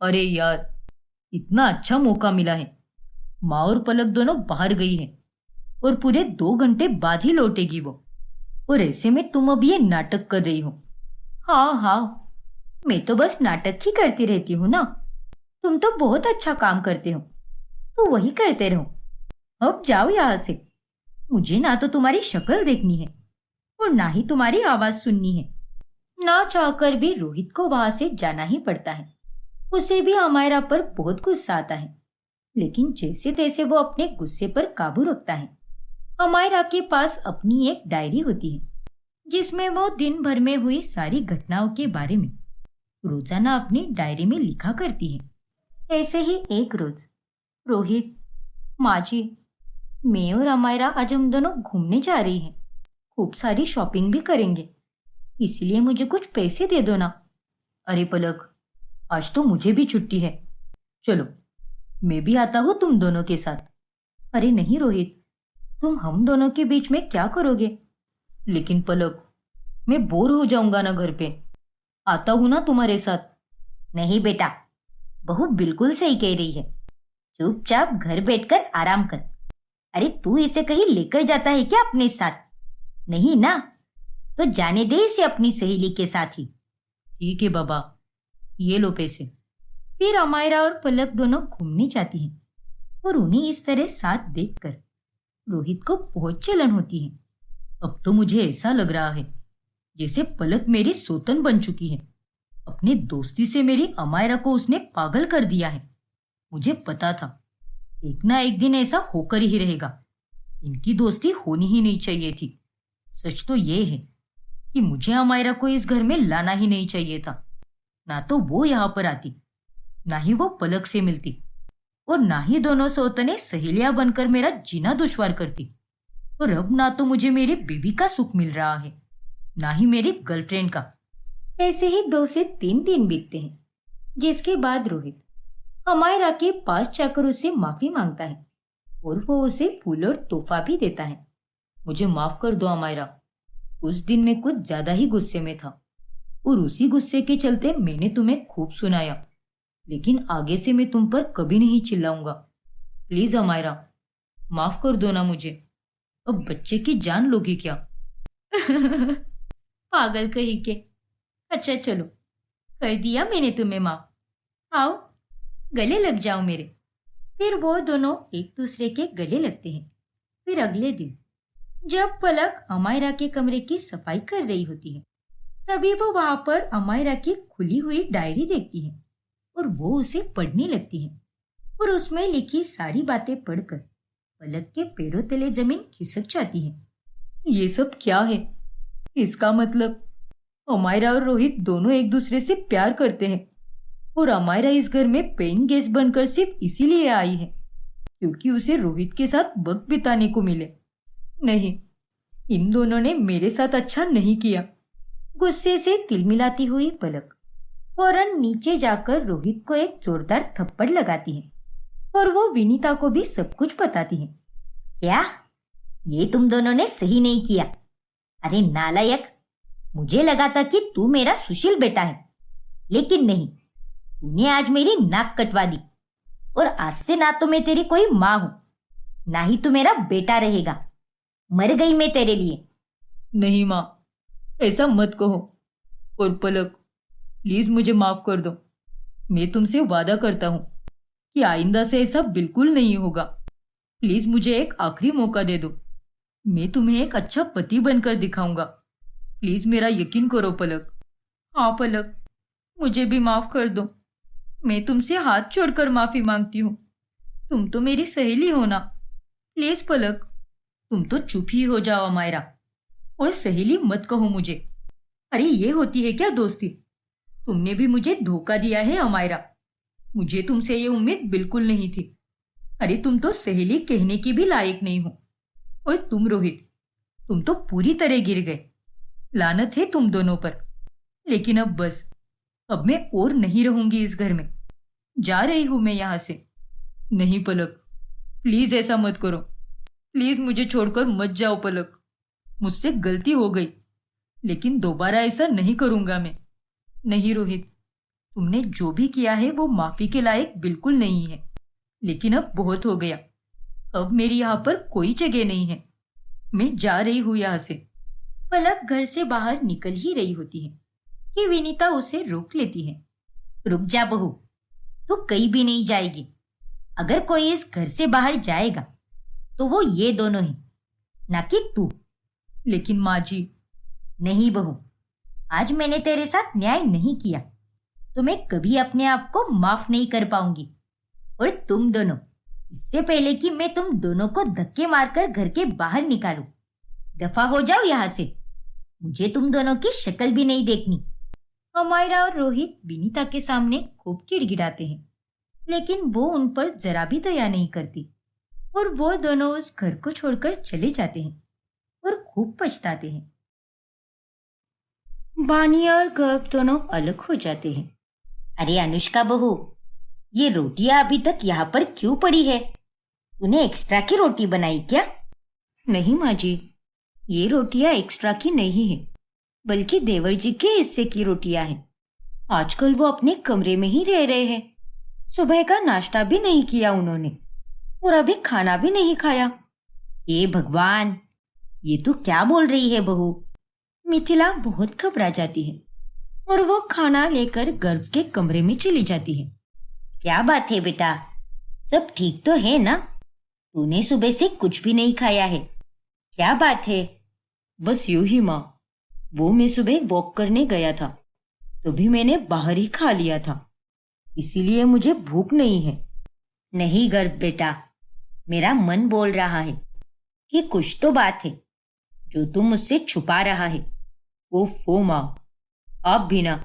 [SPEAKER 1] अरे यार, इतना अच्छा मौका मिला है, माँ और पलक दोनों बाहर गई है और पूरे 2 घंटे बाद ही लौटेगी वो, और ऐसे में तुम अब ये नाटक कर रही हो। हाँ हाँ, मैं तो बस नाटक ही करती रहती हूँ ना। तुम तो बहुत अच्छा काम करते हो, तो वही करते रहो। अब जाओ यहाँ से, मुझे ना तो तुम्हारी शक्ल देखनी है और ना ही तुम्हारी आवाज सुननी है। ना चाहकर भी रोहित को वहां से जाना ही पड़ता है उसे भी अमायरा पर बहुत गुस्सा आता है, लेकिन जैसे तैसे वो अपने गुस्से पर काबू रखता है। अमायरा के पास अपनी एक डायरी होती है, जिसमें वो दिन भर में हुई सारी घटनाओं के बारे में रोजाना अपनी डायरी में लिखा करती है। ऐसे ही एक रोज रोहित, माजी, मैं और अमायरा आज हम दोनों घूमने जा रही हैं। खूब सारी शॉपिंग भी करेंगे, इसलिए मुझे कुछ पैसे दे दो ना। अरे पलक, आज तो मुझे भी छुट्टी है। चलो, मैं भी आता हूँ तुम दोनों के साथ। अरे नहीं रोहित, तुम हम दोनों के बीच में क्या करोगे? लेकिन पलक, मैं बोर हो जाऊंगा ना घर पे। आता हूँ ना तुम्हारे साथ। नहीं बेटा, बहू बिल्कुल सही कह रही है। चुपचाप घर बैठकर आराम कर। अरे तू इसे कहीं लेकर जाता है क्या अपने साथ? नहीं ना, तो जाने दे इसे अपनी सहेली के साथ ही। ठीक है बाबा, ये लो पैसे। फिर अमायरा और पलक दोनों घूमने जाती हैं और उन्हें इस तरह साथ देखकर रोहित को बहुत जलन होती है। अब तो मुझे ऐसा लग रहा है जैसे पलक मेरी सौतन बन चुकी है। अपने दोस्ती से मेरी अमायरा को उसने पागल कर दिया है। मुझे पता था एक ना एक दिन ऐसा होकर ही रहेगा। इनकी दोस्ती होनी ही नहीं चाहिए थी। सच तो ये है कि मुझे अमायरा को इस घर में लाना ही नहीं चाहिए था। ना तो वो यहाँ पर आती, ना ही वो पलक से मिलती, और ना ही दोनों सौतने सहेलियां बनकर मेरा जीना दुश्वार करती। और अब ना तो मुझे मेरी बीवी का सुख मिल रहा है, ना ही मेरी गर्लफ्रेंड का। ऐसे ही 2 से 3 दिन बीतते हैं, जिसके बाद रोहित अमायरा के पास जाकर उसे माफी मांगता है और वो उसे फूल और तोहफा भी देता है। मुझे माफ कर दो अमायरा, उस दिन मैं कुछ ज्यादा ही गुस्से में था और उसी गुस्से के चलते मैंने तुम्हें खूब सुनाया। लेकिन आगे से मैं तुम पर कभी नहीं चिल्लाऊंगा। प्लीज अमायरा, माफ कर दो ना मुझे। अब बच्चे की जान लोगी क्या? पागल कहीं के। अच्छा चलो, कर दिया मैंने तुम्हें माफ। आओ, गले लग जाओ मेरे। फिर वो दोनों एक दूसरे के गले लगते हैं। फिर अगले दिन जब पलक अमायरा के कमरे की सफाई कर रही होती है, तभी वो वहां पर अमायरा की खुली हुई डायरी देखती है और वो उसे पढ़ने लगती है। और उसमें लिखी सारी बातें पढ़कर पलक के पैरों तले जमीन खिसक जाती है। ये सब क्या है? इसका मतलब अमायरा और रोहित दोनों एक दूसरे से प्यार करते हैं और अमायरा इस घर में पेइंग गेस्ट बनकर सिर्फ इसीलिए आई है क्योंकि उसे रोहित के साथ वक्त बिताने को मिले। नहीं, इन दोनों ने मेरे साथ अच्छा नहीं किया। गुस्से से तिलमिलाती हुई पलक फौरन नीचे जाकर रोहित को एक जोरदार थप्पड़ लगाती है और वो विनीता को भी सब कुछ बताती है। क्या? ये तुम दोनों ने सही नहीं किया। अरे नालायक, मुझे लगा था कि तू मेरा सुशील बेटा है, लेकिन नहीं, तूने आज मेरी नाक कटवा दी। और आज से ना तो मैं तेरी कोई माँ हूं, ना ही तू मेरा बेटा रहेगा। मर गई मैं तेरे लिए। नहीं माँ, ऐसा मत कहो। और पलक, प्लीज मुझे माफ कर दो। मैं तुमसे वादा करता हूं कि आइंदा से ऐसा बिल्कुल नहीं होगा। प्लीज मुझे एक आखिरी मौका दे दो। मैं तुम्हें एक अच्छा पति बनकर दिखाऊंगा। प्लीज मेरा यकीन करो पलक। हाँ पलक, मुझे भी माफ कर दो। मैं तुमसे हाथ जोड़कर माफी मांगती हूँ। तुम तो मेरी सहेली हो ना। प्लीज पलक, तुम तो चुप ही हो जाओ अमायरा, और सहेली मत कहो मुझे। अरे ये होती है क्या दोस्ती? तुमने भी मुझे धोखा दिया है अमायरा। मुझे तुमसे ये उम्मीद बिल्कुल नहीं थी। अरे तुम तो सहेली कहने की भी लायक नहीं हो। और तुम रोहित, तुम तो पूरी तरह गिर गए। लानत है तुम दोनों पर। लेकिन अब बस, अब मैं और नहीं रहूंगी इस घर में। जा रही हूं मैं यहां से। नहीं पलक, प्लीज ऐसा मत करो। प्लीज मुझे छोड़कर मत जाओ पलक। मुझसे गलती हो गई, लेकिन दोबारा ऐसा नहीं करूंगा मैं। नहीं रोहित, तुमने जो भी किया है वो माफी के लायक बिल्कुल नहीं है। लेकिन अब बहुत हो गया। अब मेरी यहाँ पर कोई जगह नहीं है। मैं जा रही हूँ यहाँ से। पलक घर से बाहर निकल ही रही होती है कि विनीता उसे रोक लेती है। रुक जा बहू, तू कहीं भी नहीं जाएगी। अगर कोई इस घर से बाहर जाएगा तो वो ये दोनों ही, ना कि तू। लेकिन माँ जी। नहीं बहू, आज मैंने तेरे साथ न्याय नहीं किया।
[SPEAKER 2] तो मैं कभी अपने आप को माफ नहीं कर पाऊंगी। और तुम दोनों, इससे पहले कि मैं तुम दोनों को धक्के मारकर घर के बाहर निकालूं, दफा हो जाओ यहाँ से। मुझे तुम दोनों की शक्ल भी नहीं देखनी।
[SPEAKER 1] अमायरा और रोहित विनीता के सामने खूब गिड़गिड़ाते हैं, लेकिन वो उन पर जरा भी दया नहीं करती और वो दोनों उस घर को छोड़कर चले जाते हैं और खूब पछताते हैं। बानी और गर्व दोनों अलग हो जाते हैं।
[SPEAKER 2] अरे अनुष्का बहू, ये रोटियां अभी तक यहाँ पर क्यों पड़ी है? तूने एक्स्ट्रा की रोटी बनाई क्या?
[SPEAKER 1] नहीं माँ जी, ये रोटियां एक्स्ट्रा की नहीं है, बल्कि देवर जी के हिस्से की रोटियां हैं। आजकल वो अपने कमरे में ही रह रहे हैं। सुबह का नाश्ता भी नहीं किया उन्होंने और अभी खाना भी नहीं खाया।
[SPEAKER 2] हे भगवान, ये तू क्या बोल रही है बहू?
[SPEAKER 1] मिथिला बहुत घबरा जाती है और वो खाना लेकर गर्भ के कमरे में चली जाती है।
[SPEAKER 2] क्या बात है बेटा, सब ठीक तो है ना? तूने सुबह से कुछ भी नहीं खाया है, क्या बात है?
[SPEAKER 1] बस यूं ही माँ, वो मैं सुबह वॉक करने गया था, तो भी मैंने बाहर ही खा लिया था, इसीलिए मुझे भूख नहीं है।
[SPEAKER 2] नहीं गर्भ बेटा, मेरा मन बोल रहा है कि कुछ तो बात है जो तुम मुझसे छुपा रहा है।
[SPEAKER 1] ओफो माँ, आप भी ना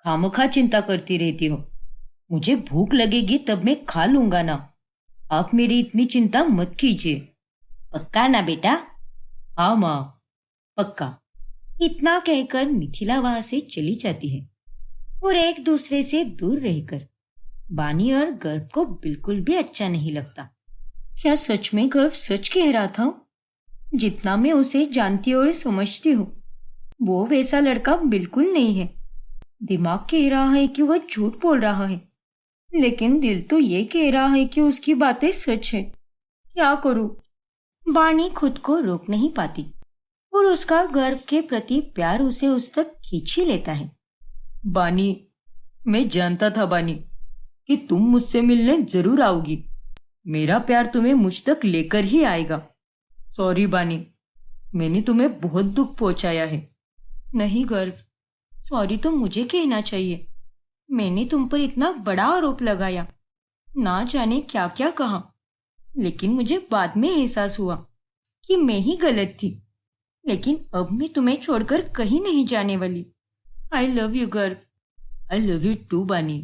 [SPEAKER 1] खामखा चिंता करती रहती हो। मुझे भूख लगेगी तब मैं खा लूंगा ना, आप मेरी इतनी चिंता मत कीजिए।
[SPEAKER 2] पक्का ना बेटा?
[SPEAKER 1] हाँ माँ, पक्का। इतना कहकर मिथिला वहां से चली जाती है और एक दूसरे से दूर रहकर बानी और गर्व को बिल्कुल भी अच्छा नहीं लगता। क्या सच में गर्व सच कह रहा था? जितना मैं उसे जानती और समझती हूँ, वो वैसा लड़का बिल्कुल नहीं है। दिमाग कह रहा है कि वह झूठ बोल रहा है, लेकिन दिल तो ये कह रहा है कि उसकी बातें सच है। क्या करूं? बानी खुद को रोक नहीं पाती और उसका गर्व के प्रति प्यार उसे उस तक खींच ही लेता है। बानी, मैं जानता था बानी कि तुम मुझसे मिलने जरूर आओगी। मेरा प्यार तुम्हें मुझ तक लेकर ही आएगा। सॉरी बानी, मैंने तुम्हें बहुत दुख पहुंचाया है। नहीं गर्व, सॉरी तो मुझे कहना चाहिए। मैंने तुम पर इतना बड़ा आरोप लगाया, ना जाने क्या क्या कहा, लेकिन मुझे बाद में एहसास हुआ कि मैं ही गलत थी। लेकिन अब मैं तुम्हें छोड़कर कहीं नहीं जाने वाली। आई लव यू गर्व। आई लव यू टू बानी।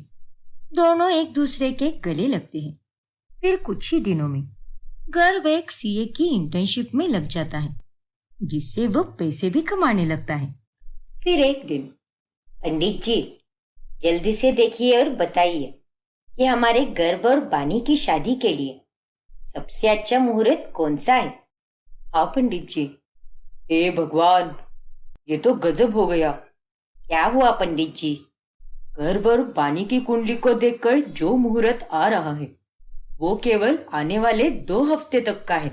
[SPEAKER 1] दोनों एक दूसरे के गले लगते हैं। फिर कुछ ही दिनों में गर्व एक सीए की इंटर्नशिप में लग जाता है, जिससे वो पैसे भी कमाने लगता है।
[SPEAKER 2] फिर एक दिन, पंडित जी, जल्दी से देखिए और बताइए कि हमारे गर्व और बानी की शादी के लिए सबसे अच्छा मुहूर्त कौन सा है?
[SPEAKER 1] हाँ पंडित जी। हे भगवान, ये तो गजब हो गया।
[SPEAKER 2] क्या हुआ पंडित जी?
[SPEAKER 1] गर्व और बानी की कुंडली को देखकर जो मुहूर्त आ रहा है, वो केवल आने वाले 2 हफ्ते तक का है।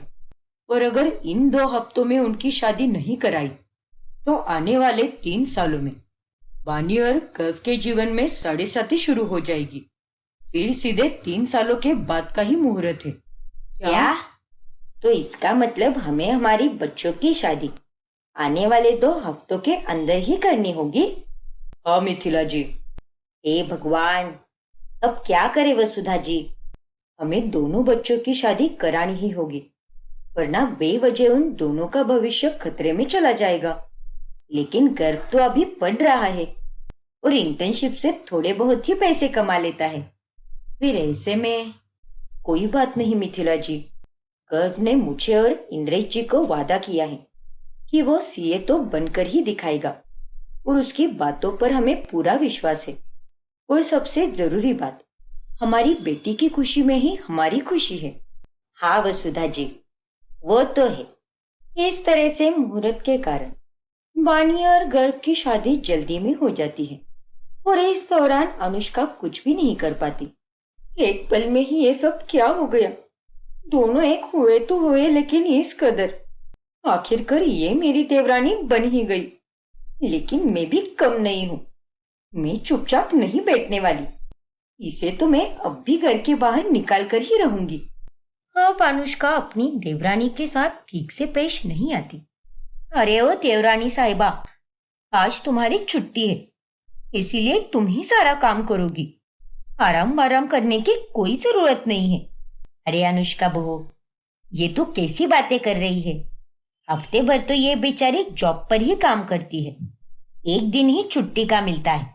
[SPEAKER 1] और अगर इन 2 हफ्तों में उनकी शादी नहीं कराई, तो आने वाले 3 सालों में बानी और गर्व के जीवन में 7.5 शुरू हो जाएगी। फिर सीधे 3 सालों के बाद का ही मुहूर्त है।
[SPEAKER 2] क्या? तो इसका मतलब हमें हमारी बच्चों की शादी आने वाले 2 हफ्तों के अंदर ही करनी होगी?
[SPEAKER 1] हाँ मिथिला जी।
[SPEAKER 2] हे भगवान, अब क्या करे वसुधा जी?
[SPEAKER 1] हमें दोनों बच्चों की शादी करानी ही होगी, वरना बेवजह उन दोनों का भविष्य खतरे में चला जाएगा।
[SPEAKER 2] लेकिन गर्व तो अभी पढ़ रहा है और इंटर्नशिप से थोड़े बहुत ही पैसे कमा लेता है।
[SPEAKER 1] फिर ऐसे में कोई बात नहीं मिथिला जी। गर्व ने मुझे और इंद्रेश जी को वादा किया है कि वो सीए तो बनकर ही दिखाएगा और उसकी बातों पर हमें पूरा विश्वास है। और सबसे जरूरी बात, हमारी बेटी की खुशी में ही हमारी खुशी है।
[SPEAKER 2] हाँ वसुधा जी, वो तो है।
[SPEAKER 1] इस तरह से मुहूर्त के कारण बानी और गर्व की शादी जल्दी में हो जाती है और इस दौरान अनुष्का कुछ भी नहीं कर पाती। एक पल में ही ये सब क्या हो गया? दोनों एक हुए तो हुए, लेकिन इस कदर। आखिरकार ये मेरी देवरानी बन ही गई। लेकिन मैं भी कम नहीं हूं। मैं चुपचाप नहीं बैठने वाली। इसे तो मैं अब भी घर के बाहर निकाल कर ही रहूंगी। अब अनुष्का अपनी देवरानी के साथ ठीक से पेश नहीं आती। अरे ओ देवरानी साहिबा, आज तुम्हारी छुट्टी है। इसीलिए तुम ही सारा काम करोगी। आराम आराम करने की कोई जरूरत नहीं है।
[SPEAKER 2] अरे अनुष्का बहू, ये तू कैसी बातें कर रही है? हफ्ते भर तो ये बेचारी जॉब पर ही काम करती है, एक दिन ही छुट्टी का मिलता है,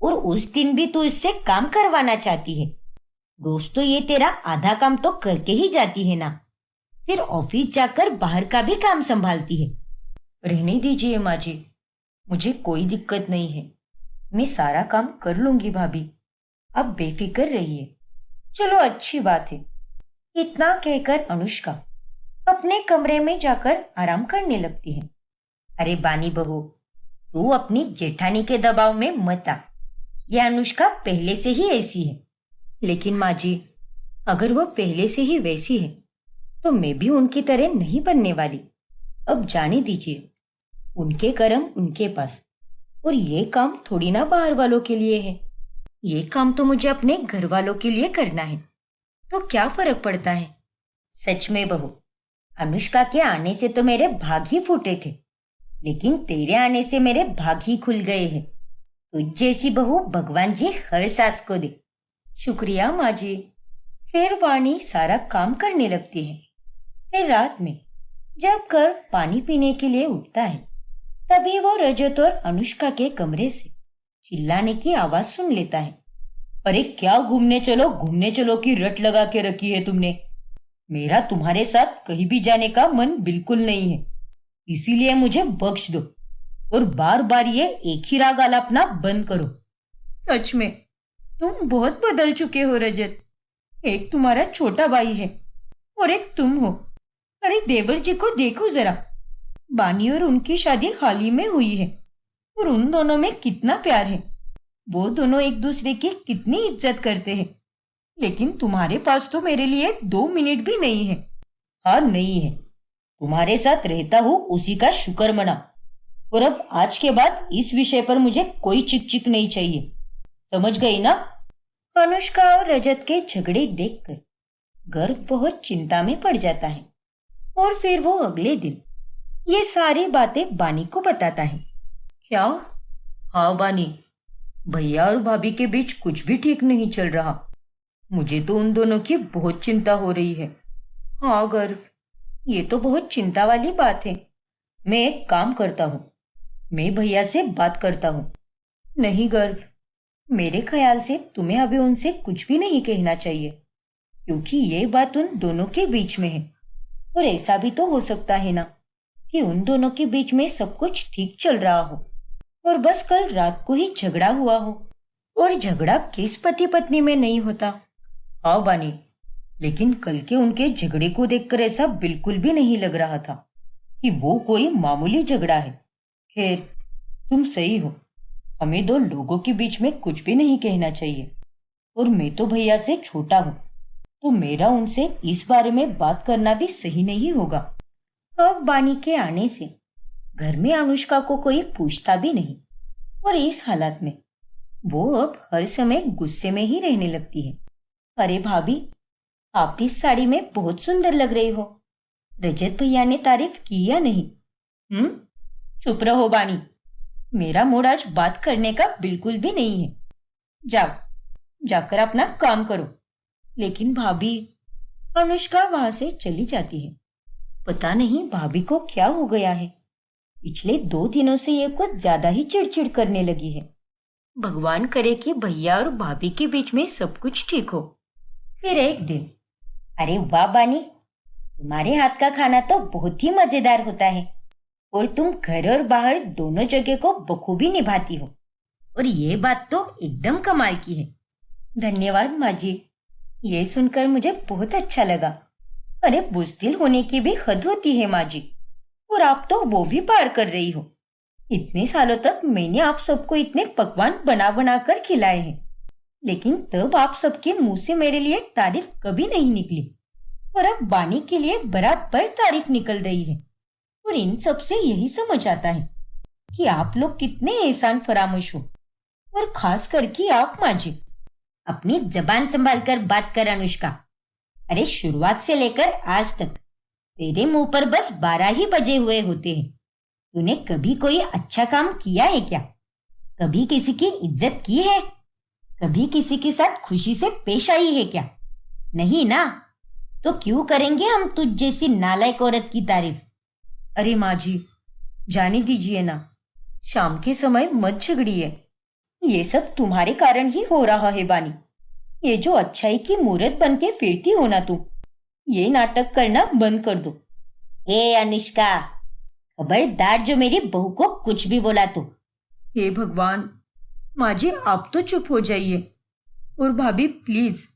[SPEAKER 2] और उस दिन भी तू इससे काम करवाना चाहती है। रोज तो ये तेरा आधा काम तो करके ही जाती है ना, फिर ऑफिस जाकर बाहर का भी काम संभालती है।
[SPEAKER 1] रहने दीजिए माँ जी, मुझे कोई दिक्कत नहीं है। मैं सारा काम कर लूंगी भाभी, आप बेफिक्र रहिए। चलो अच्छी बात है। इतना कहकर अनुष्का अपने कमरे में जाकर आराम करने लगती है।
[SPEAKER 2] अरे बानी बहू, तू अपनी जेठानी के दबाव में मत आ। यह अनुष्का पहले से ही ऐसी है।
[SPEAKER 1] लेकिन माँ जी, अगर वो पहले से ही वैसी है तो मैं भी उनकी तरह नहीं बनने वाली। अब जाने दीजिए, उनके कर्म उनके पास, और ये काम थोड़ी ना बाहर वालों के लिए है। ये काम तो मुझे अपने घर वालों के लिए करना है, तो क्या फर्क पड़ता है।
[SPEAKER 2] सच में बहू, अनुष्का के आने से तो मेरे भाग ही फूटे थे, लेकिन तेरे आने से मेरे भाग ही खुल गए हैं। तुझ जैसी बहू भगवान जी हर सास को दे।
[SPEAKER 1] शुक्रिया माँ जी। फिर वाणी सारा काम करने लगती है। फिर रात में जब कर्व पानी पीने के लिए उठता है, तभी वो रजत और अनुष्का के कमरे से चिल्लाने की आवाज सुन लेता है। अरे क्या घूमने चलो की रट लगा के रखी है तुमने। मेरा तुम्हारे साथ कहीं भी जाने का मन बिल्कुल नहीं है, इसीलिए मुझे बख्श दो और बार बार ये एक ही राग आलापना बंद करो। सच में तुम बहुत बदल चुके हो रजत। एक तुम्हारा छोटा भाई है और एक तुम हो। अरे देवर जी को देखो जरा, बानी और उनकी शादी हाल ही में हुई है और उन दोनों में कितना प्यार है। वो दोनों एक दूसरे की कितनी इज्जत करते हैं। लेकिन तुम्हारे पास तो मेरे लिए 2 मिनट भी नहीं है। हाँ नहीं है, तुम्हारे साथ रहता हूँ उसी का शुक्र मना। और अब आज के बाद इस विषय पर मुझे कोई चिक चिक नहीं चाहिए, समझ गई ना। अनुष्का और रजत के झगड़े देखकर गर्व बहुत चिंता में पड़ जाता है और फिर वो अगले दिन ये सारी बातें बानी को बताता है। क्या? हाँ बानी, भैया और भाभी के बीच कुछ भी ठीक नहीं चल रहा। मुझे तो उन दोनों की बहुत चिंता हो रही है। हाँ गर्व, ये तो बहुत चिंता वाली बात है। मैं एक काम करता हूँ, मैं भैया से बात करता हूँ। नहीं गर्व, मेरे ख्याल से तुम्हें अभी उनसे कुछ भी नहीं कहना चाहिए, क्योंकि ये बात उन दोनों के बीच में है। और ऐसा भी तो हो सकता है ना कि उन दोनों के बीच में सब कुछ ठीक चल रहा हो और बस कल रात को ही झगड़ा हुआ हो। और झगड़ा किस पति पत्नी में नहीं होता। हाँ बानी, लेकिन कल के उनके झगड़े को देखकर ऐसा बिल्कुल भी नहीं लग रहा था कि वो कोई मामूली झगड़ा है। खैर, तुम सही हो, हमें दो लोगों के बीच में कुछ भी नहीं कहना चाहिए। और मैं तो भैया से छोटा हूँ, तो मेरा उनसे इस बारे में बात करना भी सही नहीं होगा। अब बानी के आने से घर में अनुष्का को कोई पूछता भी नहीं और इस हालत में वो अब हर समय गुस्से में ही रहने लगती है। अरे भाभी, आप इस साड़ी में बहुत सुंदर लग रही हो। रजत भैया ने तारीफ की या नहीं? चुप रहो बानी, मेरा मूड आज बात करने का बिल्कुल भी नहीं है। जाओ, जाकर अपना काम करो। लेकिन भाभी, अनुष्का वहां से चली जाती है। पता नहीं भाभी को क्या हो गया है। पिछले 2 दिनों से ये कुछ ज्यादा ही चिड़चिड़ करने लगी है। भगवान करे कि भैया और भाभी के बीच में सब कुछ ठीक हो। फिर एक दिन,
[SPEAKER 2] अरे वाह बानी, तुम्हारे हाथ का खाना तो बहुत ही मजेदार होता है और तुम घर और बाहर दोनों जगह को बखूबी निभाती हो, और ये बात तो एकदम कमाल की है।
[SPEAKER 1] धन्यवाद माँ जी, ये सुनकर मुझे बहुत अच्छा लगा। अरे बुज़दिल होने की भी हद होती है माँ जी, और आप तो वो भी पार कर रही हो। इतने सालों तक मैंने आप सबको इतने पकवान बना बना कर खिलाए हैं, लेकिन तब आप सबके मुंह से मेरे लिए तारीफ कभी नहीं निकली, और अब बानी के लिए बराबर तारीफ निकल रही है। और इन सब से यही समझ आता है कि आप लोग कितने एहसान फरामोश हो, और खास करके आप माँ जी।
[SPEAKER 2] अपनी जबान संभाल कर बात कर अनुष्का। अरे शुरुआत से लेकर आज तक तेरे मुंह पर बस 12 ही बजे हुए होते हैं। तूने कभी कोई अच्छा काम किया है क्या? कभी किसी की इज्जत की है? कभी किसी के साथ खुशी से पेश आई है क्या? नहीं ना। तो क्यों करेंगे हम तुझ जैसी नालायक औरत की तारीफ?
[SPEAKER 1] अरे माँ जी, जाने दीजिए ना। शाम के समय मत झगड़िए। ये सब तुम्हारे कारण ही हो रहा है बानी। ये जो अच्छाई की मूरत बन के फिरती हो ना तुम, ये नाटक करना बंद कर दो।
[SPEAKER 2] हे अनुष्का, खबरदार जो मेरी बहू को कुछ भी बोला तो।
[SPEAKER 1] हे भगवान, माँ जी आप तो चुप हो जाइए। और भाभी प्लीज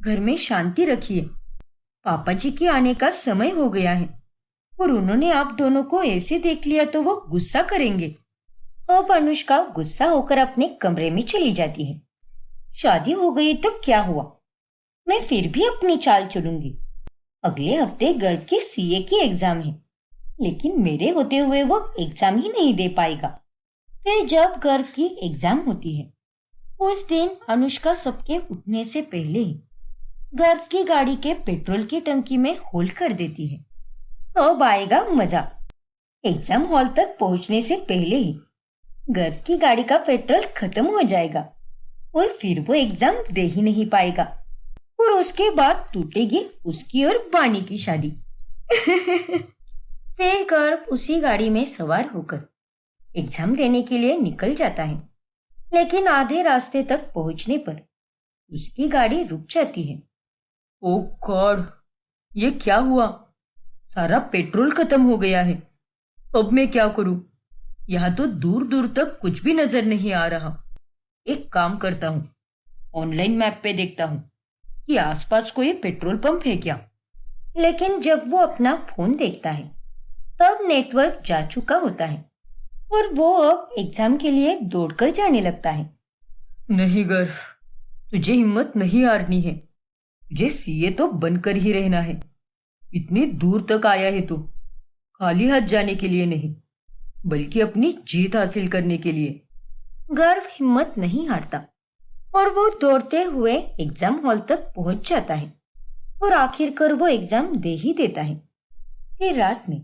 [SPEAKER 1] घर में शांति रखिए। पापा जी के आने का समय हो गया है और उन्होंने आप दोनों को ऐसे देख लिया तो वो गुस्सा करेंगे। अब अनुष्का गुस्सा होकर अपने कमरे में चली जाती है। शादी हो गई तो क्या हुआ, मैं फिर भी अपनी चाल चलूंगी। अगले हफ्ते गर्व की सीए की एग्जाम है, लेकिन मेरे होते हुए वो एग्जाम ही नहीं दे पाएगा। फिर जब गर्व की एग्जाम होती है, उस दिन अनुष्का सबके उठने से पहले ही गर्व की गाड़ी के पेट्रोल की टंकी में होल कर देती है। अब आएगा मजा। एग्जाम हॉल तक पहुंचने से पहले ही गर्व की गाड़ी का पेट्रोल खत्म हो जाएगा और फिर वो एग्जाम दे ही नहीं पाएगा और उसके बाद टूटेगी उसकी और बानी की शादी। फिर गर्व उसी गाड़ी में सवार होकर एग्जाम देने के लिए निकल जाता है, लेकिन आधे रास्ते तक पहुंचने पर उसकी गाड़ी रुक जाती है। ओ गॉड, ये क्या हुआ? सारा पेट्रोल खत्म हो गया है। अब मैं क्या करूं? यहाँ तो दूर दूर तक कुछ भी नजर नहीं आ रहा। एक काम करता हूँ, ऑनलाइन मैप पे देखता हूँ कि आसपास कोई पेट्रोल पंप है क्या। लेकिन जब वो अपना फोन देखता है तब नेटवर्क जा चुका होता है और वो अब एग्जाम के लिए दौड़कर जाने लगता है। नहीं गर्व, तुझे हिम्मत नहीं हारनी है। तुझे सीए तो बनकर ही रहना है। इतनी दूर तक आया है तू, खाली हाथ जाने के लिए नहीं, बल्कि अपनी जीत हासिल करने के लिए। गर्व हिम्मत नहीं हारता और वो दौड़ते हुए एग्जाम हॉल तक पहुंच जाता है और आखिरकार वो एग्जाम दे ही देता है। फिर रात में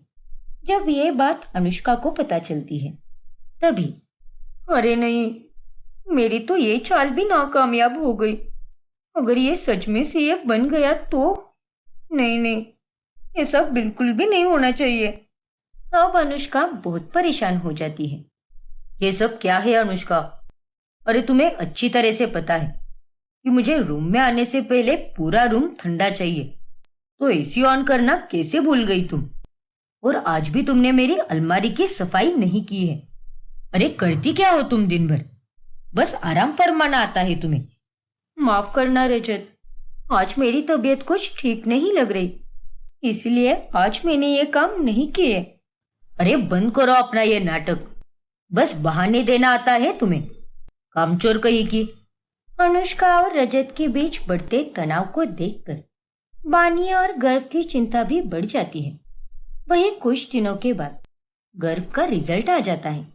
[SPEAKER 1] जब ये बात अनुष्का को पता चलती है तभी, अरे नहीं, मेरी तो ये चाल भी नाकामयाब हो गई। अगर ये सच में से ये बन गया तो नहीं नहीं, ये सब बिल्कुल भी नहीं होना चाहिए। अब अनुष्का बहुत परेशान हो जाती है। ये सब क्या है अनुष्का? अरे तुम्हें अच्छी तरह से पता है कि मुझे रूम में आने से पहले पूरा रूम ठंडा चाहिए, तो एसी ऑन करना कैसे भूल गई तुम? और आज भी तुमने मेरी अलमारी की सफाई नहीं की है। अरे करती क्या हो तुम दिन भर? बस आराम फरमाना आता है तुम्हें। माफ करना रजत, आज मेरी तबीयत कुछ ठीक नहीं लग रही, इसलिए आज मैंने ये काम नहीं किए। अरे बंद करो अपना ये नाटक, बस बहाने देना आता है तुम्हें, कामचोर कहीं की। अनुष्का और रजत के बीच बढ़ते तनाव को देखकर बानी और गर्व की चिंता भी बढ़ जाती है। वही कुछ दिनों के बाद गर्व का रिजल्ट आ जाता है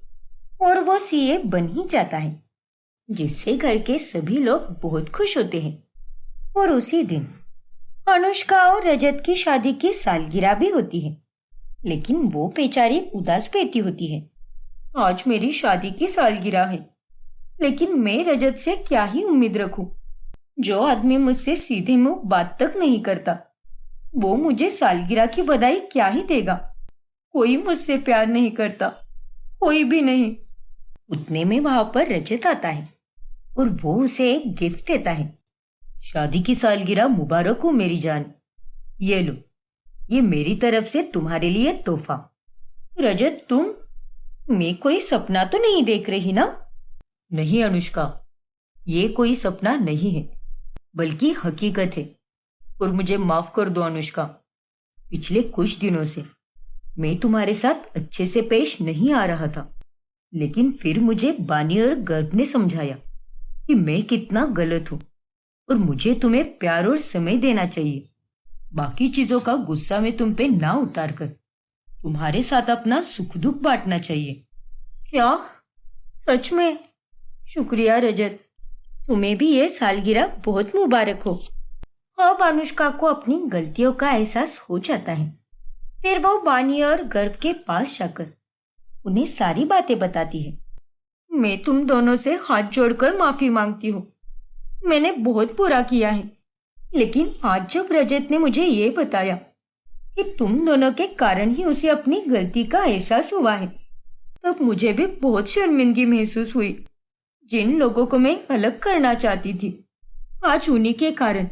[SPEAKER 1] और वो सीए बन ही जाता है, जिससे घर के सभी लोग बहुत खुश होते हैं। और उसी दिन अनुष्का और रजत की शादी की सालगिरह भी होती है, लेकिन वो बेचारी उदास बैठी होती है। आज मेरी शादी की सालगिरह है, लेकिन मैं रजत से क्या ही उम्मीद रखूं? जो आदमी मुझसे सीधे मुंह बात तक नहीं करता, वो मुझे सालगिरह की बधाई क्या ही देगा? कोई मुझसे प्यार नहीं करता, कोई भी नहीं। उतने में वहां पर रजत आता है और वो उसे एक गिफ्ट देता है। शादी की सालगिरह मुबारक हो मेरी जान, ये लो, ये मेरी तरफ से तुम्हारे लिए तोहफा। रजत तुम, मैं कोई सपना तो नहीं देख रही ना? नहीं अनुष्का, ये कोई सपना नहीं है, बल्कि हकीकत है। और मुझे माफ कर दो अनुष्का, पिछले कुछ दिनों से मैं तुम्हारे साथ अच्छे से पेश नहीं आ रहा था, लेकिन फिर मुझे बानी और गर्व ने समझाया कि मैं कितना गलत हूं और मुझे तुम्हें प्यार और समय देना चाहिए। बाकी चीजों का गुस्सा में तुम पे ना उतार कर तुम्हारे साथ अपना सुख दुख बांटना चाहिए। क्या? सच में? शुक्रिया रजत, तुम्हें भी ये सालगिरह बहुत मुबारक हो। अब अनुष्का को अपनी गलतियों का एहसास हो जाता है। फिर वो बानी और गर्व के पास जाकर उन्हें सारी बातें बताती है। मैं तुम दोनों से हाथ जोड़कर माफी मांगती हूँ। मैंने बहुत बुरा किया है, लेकिन आज जब रजत ने मुझे ये बताया कि तुम दोनों के कारण ही उसे अपनी गलती का एहसास हुआ है, तब मुझे भी बहुत शर्मिंदगी महसूस हुई। जिन लोगों को मैं अलग करना चाहती थी, आज उन्हीं के कारण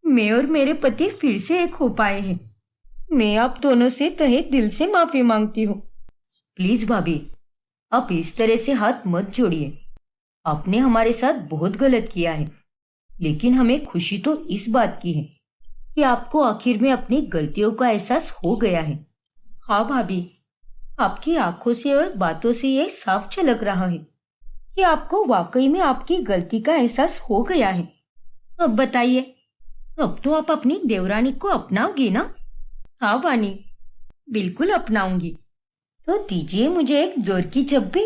[SPEAKER 1] मैं और मेरे पति फिर से एक हो पाए हैं। मैं आप दोनों से तहे दिल से माफी मांगती हूँ। प्लीज भाभी, आप इस तरह से हाथ मत जोड़िए। आपने हमारे साथ बहुत गलत किया है, लेकिन हमें खुशी तो इस बात की है कि आपको आखिर में अपनी गलतियों का एहसास हो गया है। हाँ भाभी, आपकी आंखों से और बातों से ये साफ झलक रहा है कि आपको वाकई में आपकी गलती का एहसास हो गया है। अब बताइए, अब तो आप अपनी देवरानी को अपनाओगी ना? हाँ वानी, बिल्कुल अपनाऊंगी। तो दीजिए मुझे एक जोर की झप्पी।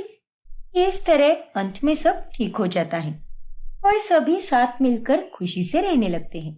[SPEAKER 1] इस तरह अंत में सब ठीक हो जाता है और सभी साथ मिलकर खुशी से रहने लगते हैं।